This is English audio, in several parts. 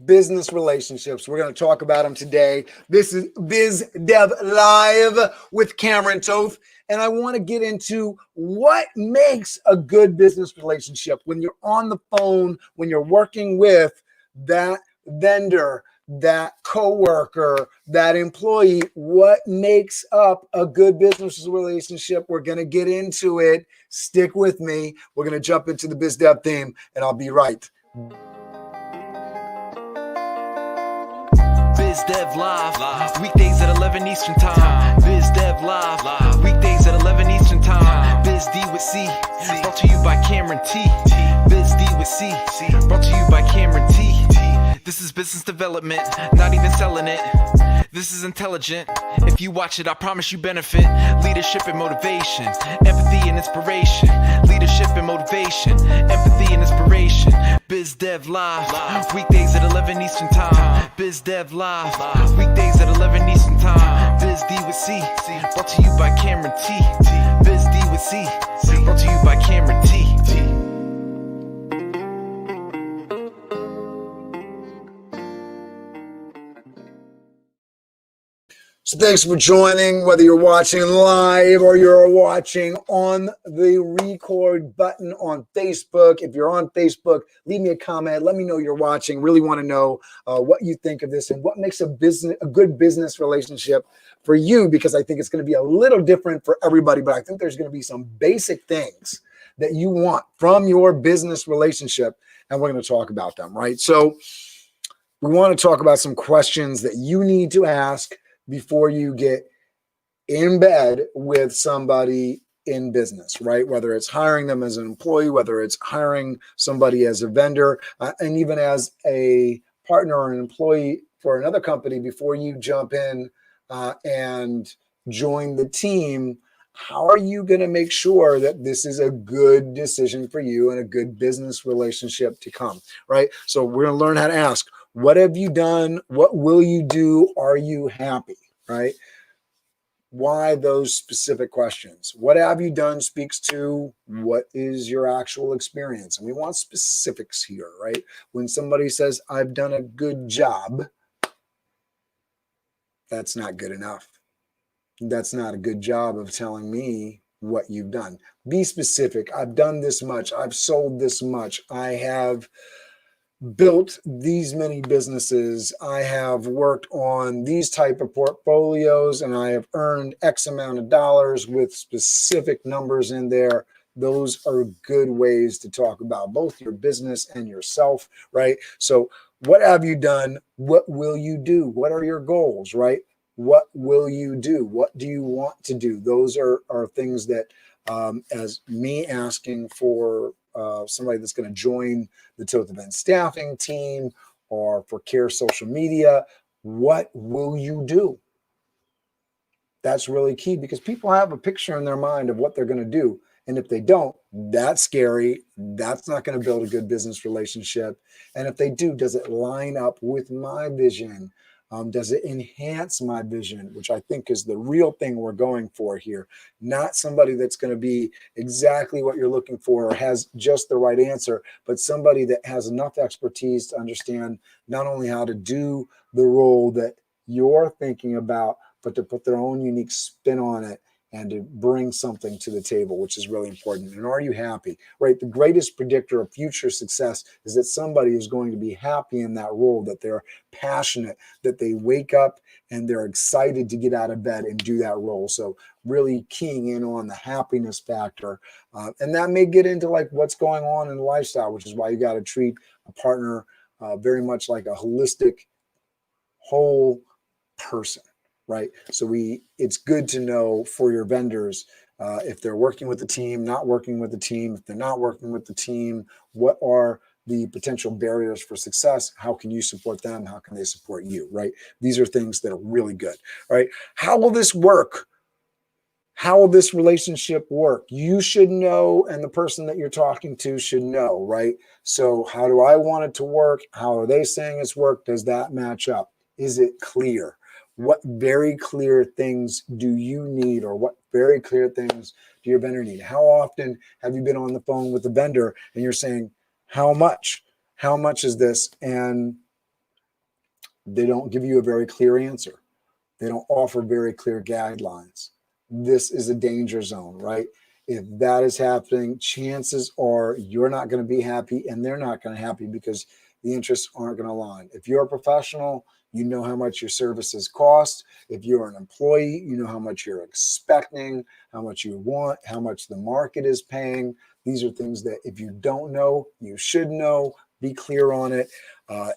business relationships. We're going to talk about them today. This is Biz Dev Live with Cameron Toth. And I want to get into what makes a good business relationship when you're on the phone, when you're working with that vendor, that coworker, that employee. What makes up a good business relationship? We're going to get into it. Stick with me. We're going to jump into the Biz Dev theme, and I'll be right. Biz Dev Live, weekdays at 11 Eastern Time. Biz Dev Live, weekdays at 11 Eastern Time. Biz D with C, brought to you by Cameron T. Biz D with C, brought to you by Cameron T. This is business development, not even selling it. This is intelligent. If you watch it, I promise you benefit. Leadership and motivation, empathy and inspiration. Leadership and motivation, empathy and inspiration. Biz Dev Live, weekdays at 11 Eastern Time. Biz Dev Live, weekdays at 11 Eastern Time. Biz D with C, brought to you by Cameron T. Biz D with C, brought to you by Cameron T. So thanks for joining, whether you're watching live or you're watching on the record button on Facebook. If you're on Facebook, leave me a comment. Let me know you're watching. Really want to know what you think of this and what makes a good business relationship for you, because I think it's going to be a little different for everybody, but I think there's going to be some basic things that you want from your business relationship, and we're going to talk about them, right? So we want to talk about some questions that you need to ask before you get in bed with somebody in business, right? Whether it's hiring them as an employee, whether it's hiring somebody as a vendor, and even as a partner or an employee for another company, before you jump in and join the team, how are you going to make sure that this is a good decision for you and a good business relationship to come, right? So we're going to learn how to ask, what have you done? What will you do? Are you happy, right? Why those specific questions? What have you done speaks to what is your actual experience. And we want specifics here, right? When somebody says, I've done a good job, that's not good enough. That's not a good job of telling me what you've done. Be specific. I've done this much. I've sold this much. I have built these many businesses. I have worked on these type of portfolios, and I have earned X amount of dollars with specific numbers in there. Those are good ways to talk about both your business and yourself, right? So what have you done? What will you do? What are your goals, right? What will you do? What do you want to do? Those are things that, as me asking for somebody that's going to join the Toth Event staffing team or for Care Social Media, what will you do? That's really key, because people have a picture in their mind of what they're going to do. And if they don't, that's scary. That's not going to build a good business relationship. And if they do, does it line up with my vision? Does it enhance my vision, which I think is the real thing we're going for here? Not somebody that's going to be exactly what you're looking for or has just the right answer, but somebody that has enough expertise to understand not only how to do the role that you're thinking about, but to put their own unique spin on it and to bring something to the table, which is really important. And are you happy, right? The greatest predictor of future success is that somebody is going to be happy in that role, that they're passionate, that they wake up and they're excited to get out of bed and do that role. So really keying in on the happiness factor. And that may get into like what's going on in the lifestyle, which is why you got to treat a partner very much like a holistic whole person. Right. So it's good to know for your vendors, if they're working with the team, not working with the team, if they're not working with the team, what are the potential barriers for success? How can you support them? How can they support you? Right. These are things that are really good. Right. How will this work? How will this relationship work? You should know, and the person that you're talking to should know. Right. So how do I want it to work? How are they saying it's work? Does that match up? Is it clear? What very clear things do you need, or what very clear things do your vendor need? How often have you been on the phone with the vendor and you're saying, how much? How much is this? And They don't give you a very clear answer. They don't offer very clear guidelines. This is a danger zone, right? If that is happening, chances are you're not going to be happy and they're not going to be happy because the interests aren't going to align. If you're a professional, you know how much your services cost. If you're an employee, you know how much you're expecting, how much you want, how much the market is paying. These are things that if you don't know, you should know. Be clear on it.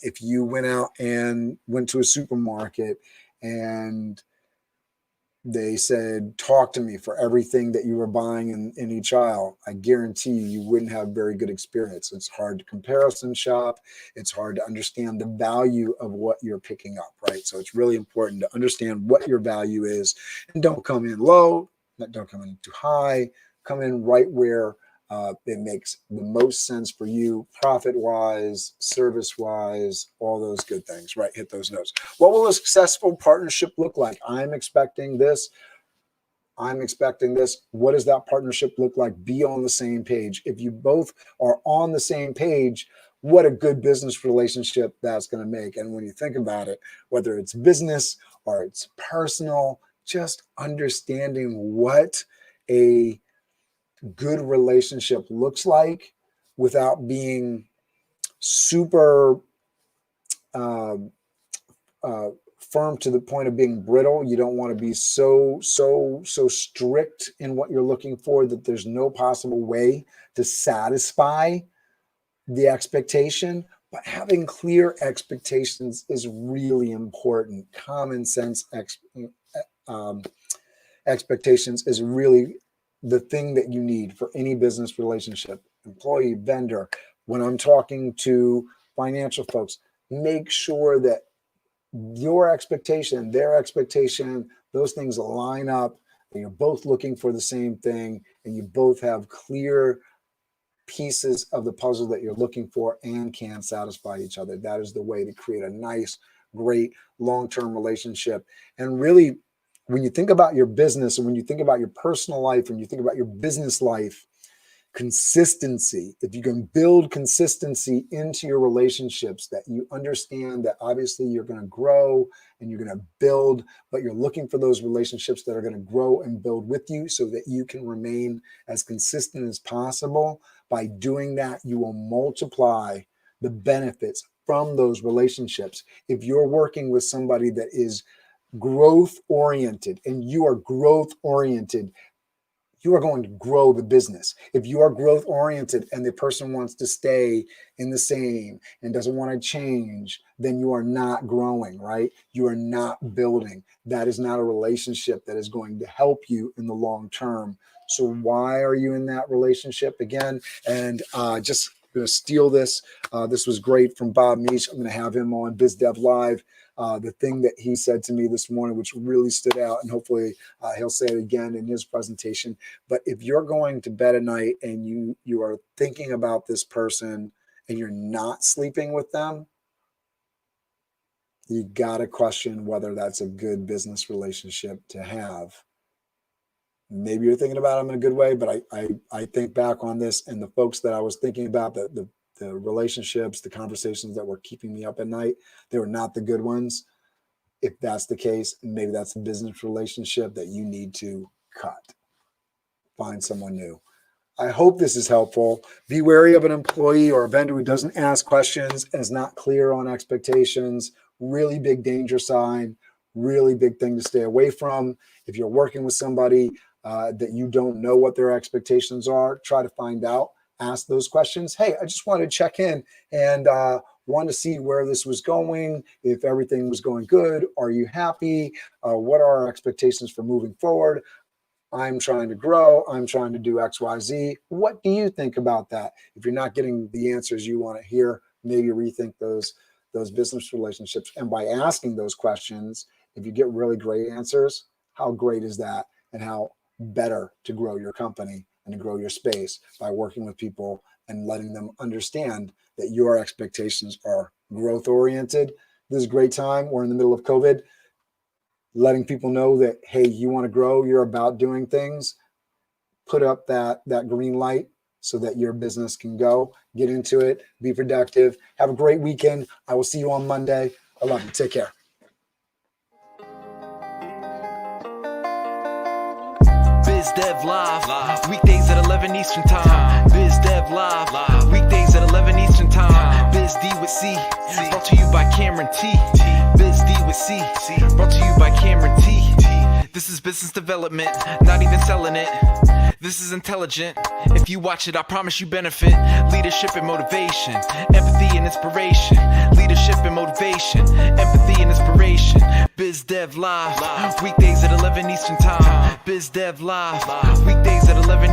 If you went out and went to a supermarket and they said, talk to me for everything that you were buying in each aisle, I guarantee you wouldn't have very good experience. It's hard to comparison shop. It's hard to understand the value of what you're picking up, right? So it's really important to understand what your value is and don't come in low, don't come in too high, come in right where it makes the most sense for you, profit-wise, service-wise, all those good things, right? Hit those notes. What will a successful partnership look like? I'm expecting this. I'm expecting this. What does that partnership look like? Be on the same page. If you both are on the same page, what a good business relationship that's going to make. And when you think about it, whether it's business or it's personal, just understanding what a good relationship looks like without being super firm to the point of being brittle. You don't want to be so strict in what you're looking for that there's no possible way to satisfy the expectation. But having clear expectations is really important. Common sense expectations is really the thing that you need for any business relationship, employee, vendor. When I'm talking to financial folks, make sure that your expectation, their expectation, those things line up, and you're both looking for the same thing, and you both have clear pieces of the puzzle that you're looking for and can satisfy each other. That is the way to create a nice, great, long-term relationship. And really, when you think about your business and when you think about your personal life, when you think about your business life, consistency, if you can build consistency into your relationships, that you understand that obviously you're going to grow and you're going to build, but you're looking for those relationships that are going to grow and build with you so that you can remain as consistent as possible. By doing that, you will multiply the benefits from those relationships. If you're working with somebody that is growth oriented and you are growth oriented, you are going to grow the business. If you are growth oriented and the person wants to stay in the same and doesn't want to change, then you are not growing, right? You are not building. That is not a relationship that is going to help you in the long term. So why are you in that relationship again? And just going to steal this. This was great from Bob Meach. I'm going to have him on BizDev Live. The thing that he said to me this morning, which really stood out, and hopefully he'll say it again in his presentation. But if you're going to bed at night and you are thinking about this person and you're not sleeping with them, you got to question whether that's a good business relationship to have. Maybe you're thinking about them in a good way, but I think back on this and the folks that I was thinking about, the relationships, the conversations that were keeping me up at night, they were not the good ones. If that's the case, maybe that's a business relationship that you need to cut. Find someone new. I hope this is helpful. Be wary of an employee or a vendor who doesn't ask questions and is not clear on expectations. Really big danger sign, really big thing to stay away from. If you're working with somebody that you don't know what their expectations are, try to find out. Ask those questions. Hey, I just wanted to check in and want to see where this was going, if everything was going good. Are you happy? What are our expectations for moving forward? I'm trying to grow. I'm trying to do X, Y, Z. What do you think about that? If you're not getting the answers you want to hear, maybe rethink those business relationships. And by asking those questions, if you get really great answers, how great is that? And how better to grow your company and to grow your space by working with people and letting them understand that your expectations are growth oriented. This is a great time. We're in the middle of COVID. Letting people know that, hey, you want to grow, you're about doing things. Put up that green light so that your business can go. Get into it. Be productive. Have a great weekend. I will see you on Monday. I love you. Take care. Biz Dev Live, weekdays at 11 Eastern Time. Biz Dev Live, weekdays at 11 Eastern Time. Biz D with C, brought to you by Cameron T. Biz D with C, brought to you by Cameron T. This is business development, not even selling it. This is intelligent. If you watch it, I promise you benefit. Leadership and motivation, empathy and inspiration. Leadership and motivation, empathy and inspiration. Biz Dev Live, weekdays at 11 Eastern Time. Biz Dev Live, weekdays at 11